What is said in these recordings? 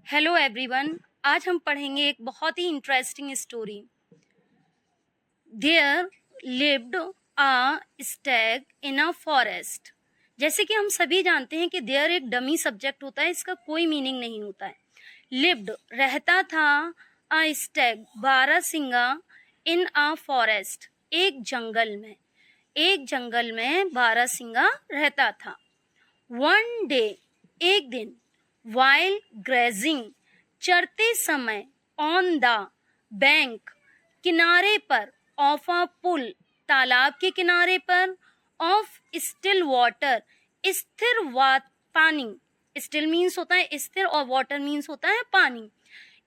Hello everyone. आज हम पढ़ेंगे एक बहुत ही interesting story. There lived a stag in a forest. जैसे कि हम सभी जानते हैं कि देयर एक डमी सब्जेक्ट होता है, इसका कोई मीनिंग नहीं होता है। लिव्ड रहता था, अ Stag barasingha, in a forest एक जंगल में बारहसिंगा रहता था। वन डे एक दिन, वाइल ग्रेजिंग चरते समय, ऑन द बैंक किनारे पर, ऑफ अ पुल तालाब के किनारे पर, ऑफ स्टिल वाटर स्थिर पानी। स्टिल मीन्स होता है स्थिर और वाटर मीन्स होता है पानी।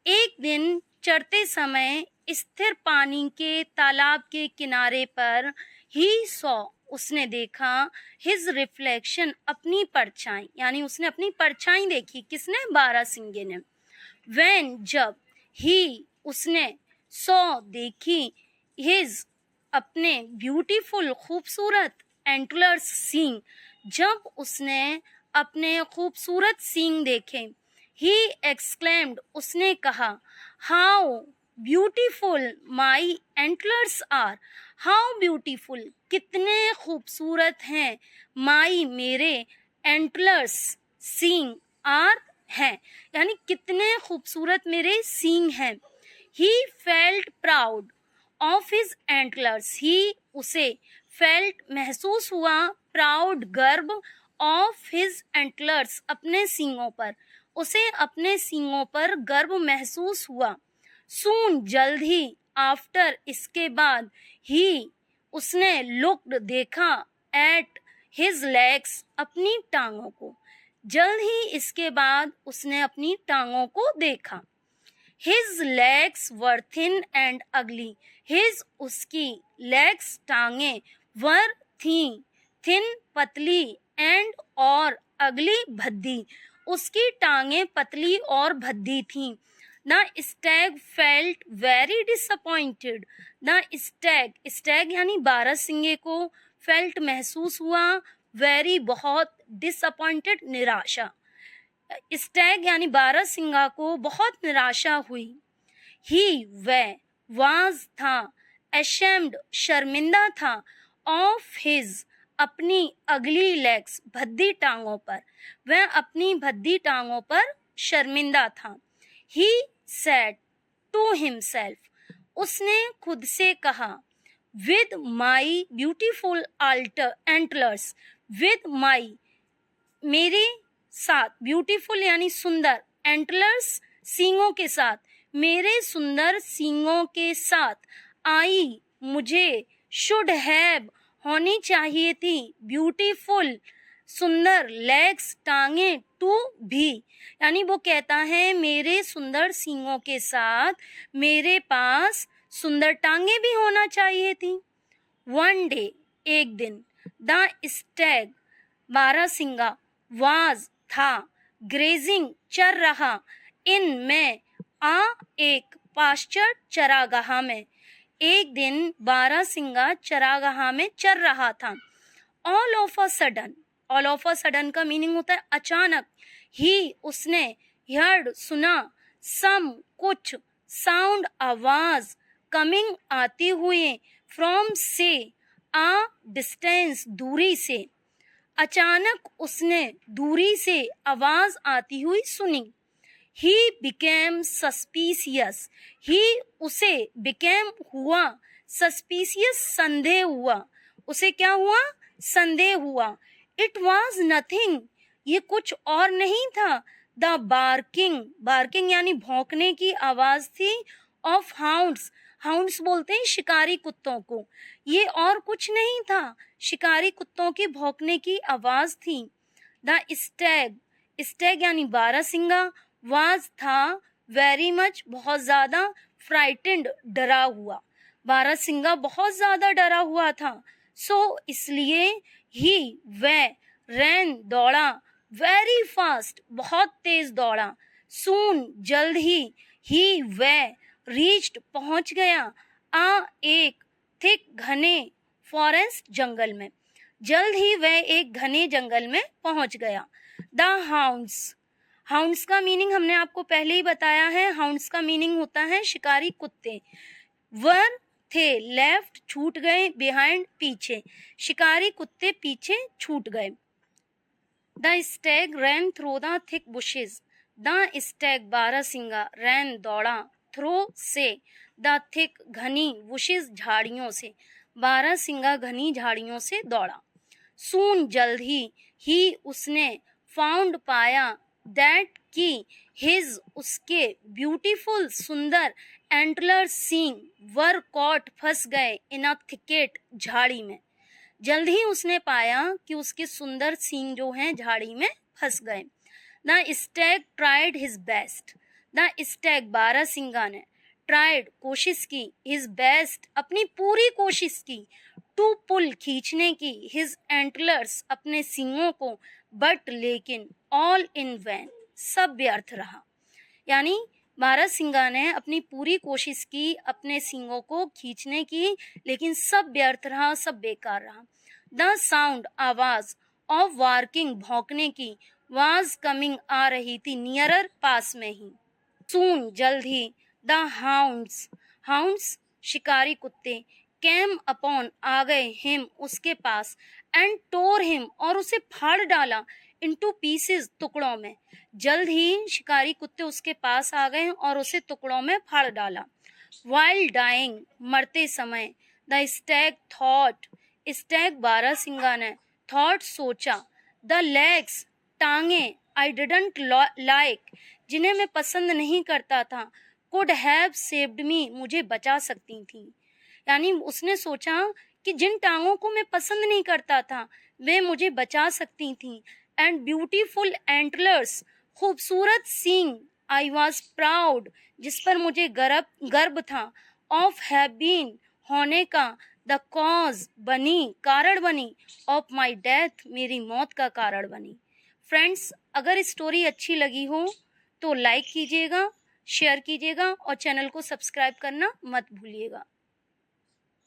एक दिन चरते समय स्थिर पानी के तालाब के किनारे पर, ही सॉ उसने देखा, हिज रिफ्लेक्शन अपनी परछाई, यानी उसने अपनी परछाई देखी। किसने? बारहसिंगे ने। व्हेन जब, ही उसने, सॉ देखी, हिज अपने ब्यूटीफुल खूबसूरत, एंटलर्स सींग जब उसने अपने खूबसूरत सींग देखे, ही एक्सक्लेम्ड उसने कहा, how beautiful my antlers are. How beautiful कितने खूबसूरत हैं, माई मेरे, एंटलर्स सींग आर हैं, यानी कितने खूबसूरत मेरे सींग हैं। He felt proud of his antlers. He उसे, फेल्ट महसूस हुआ, प्राउड गर्व, ऑफ हिज एंटलर्स अपने सींगों पर, उसे अपने सींगों पर गर्व महसूस हुआ। सून जल्द ही, आफ्टर इसके बाद, ही उसने, लुक्ड देखा, एट हिज लेग्स अपनी टांगों को। जल्द ही इसके बाद उसने अपनी टांगों को देखा। His legs were thin and ugly. His उसकी legs टांगे, were thin पतली, and और ugly भद्दी, उसकी टांगे पतली और भद्दी थीं। The stag felt very disappointed. The stag यानी बारहसिंगे को, felt महसूस हुआ, very बहुत, disappointed निराशा। स्टैग यानी बारहसिंगा को बहुत निराशा हुई। ही वह, वाज था, एशेम्ड शर्मिंदा था, ऑफ हिज अपनी, अगली लेग्स भद्दी टांगों पर, वह अपनी भद्दी टांगों पर शर्मिंदा था। ही सेड टू हिमसेल्फ उसने खुद से कहा, with my beautiful antlers, with my मेरे साथ, ब्यूटीफुल यानी सुंदर, एंटलर्स सींगों के साथ, मेरे सुंदर सींगों के साथ, आई मुझे, शुड हैव होनी चाहिए थी, ब्यूटीफुल सुंदर, लेग्स टांगे, टू भी, यानी वो कहता है मेरे सुंदर सींगों के साथ मेरे पास सुंदर टांगे भी होना चाहिए थी। वन डे एक दिन, द स्टैग बारहसिंगा, वाज था, ग्रेजिंग चर रहा, इन में, आ एक, पास्चर चरागाह में। एक दिन बारहसिंगा चरागाह में चर रहा था। ऑल ऑफ अ सडन का मीनिंग होता है अचानक। ही उसने, हर्ड सुना, सम कुछ, साउंड आवाज, कमिंग आती हुई, फ्रॉम से, आ डिस्टेंस दूरी से। अचानक उसने दूरी से आवाज आती हुई सुनी। He became suspicious. ही उसे, बिकेम हुआ, सस्पिशियस संदेह हुआ, उसे क्या हुआ? संदेह हुआ। इट वॉज नथिंग ये कुछ और नहीं था। द बार्किंग यानी भौंकने की आवाज थी, ऑफ हाउंड्स बोलते हैं शिकारी कुत्तों को, ये और कुछ नहीं था, शिकारी कुत्तों की भौंकने की आवाज थी। द स्टैग यानी बारहसिंगा, वाज था, वेरी मच बहुत ज्यादा, फ्राइटेंड डरा हुआ, बारहसिंगा बहुत ज्यादा डरा हुआ था। सो इसलिए, ही वह, रैन दौड़ा, वेरी फास्ट बहुत तेज दौड़ा, सून जल्द ही वह, रीच्ड पहुंच गया, आ एक, थिक घने, फॉरेस्ट जंगल में, जल्द ही वह एक घने जंगल में पहुंच गया। द हाउंड्स का मीनिंग हमने आपको पहले ही बताया है, हाउंड्स का मीनिंग होता है शिकारी कुत्ते। वर थे, लेफ्ट छूट गए, बिहाइंड पीछे, शिकारी कुत्ते पीछे छूट गए। The stag ran through the thick bushes, the stag बारहसिंगा रैन दौड़ा, थ्रो से, द थिक घनी, बुशेस झाड़ियों से, बारहसिंगा घनी झाड़ियों से दौड़ा। सून जल्द ही उसने, फाउंड पाया, दैट की, हिज उसके, ब्यूटीफुल सुंदर, एंटलर सींग, वर कॉट फंस गए, इन अ थिकेट झाड़ी में। जल्द ही उसने पाया कि उसके सुंदर सींग जो हैं झाड़ी में फंस गए। The stag tried his best, the stag बारहसिंगा ने, ट्राइड कोशिश की, हिज बेस्ट अपनी पूरी कोशिश की, टू पुल खींचने की, हिज एंटलर्स अपने सींगों को, बट लेकिन, ऑल इन वैन सब व्यर्थ रहा। यानी बारहसिंगा ने अपनी पूरी कोशिश की अपने सींगों को खींचने की, लेकिन सब व्यर्थ रहा, सब बेकार रहा। द साउंड आवाज, ऑफ वार्किंग भौंकने की, वाज कमिंग आ रही थी, नियरर पास में ही। सून जल्द ही, द हाउंड्स, हाउंड्स शिकारी कुत्ते, कैम अपॉन आ गए, हिम उसके पास, एंड टोर हिम और उसे फाड़ डाला, इनटू पीसेस टुकड़ों में। जल्द ही शिकारी कुत्ते उसके पास आ गए और उसे टुकड़ों में फाड़ डाला। वाइल डाइंग मरते समय, द स्टैग थॉट, स्टैग बारहसिंगा ने, थॉट सोचा, द लेग्स टांगे, आई डिडंट लाइक जिन्हें मैं पसंद नहीं करता था, कुड हैव सेव्ड मी मुझे बचा सकती थी। यानी उसने सोचा कि जिन टांगों को मैं पसंद नहीं करता था वे मुझे बचा सकती थी। एंड ब्यूटीफुल एंटलर्स खूबसूरत सींग, आई वॉज प्राउड जिस पर मुझे गर्व था, ऑफ हैव बीन होने का, द कॉज बनी कारण बनी, ऑफ माई डेथ मेरी मौत का कारण बनी। फ्रेंड्स, अगर स्टोरी अच्छी लगी हो तो लाइक कीजिएगा, शेयर कीजिएगा और चैनल को सब्सक्राइब करना मत भूलिएगा।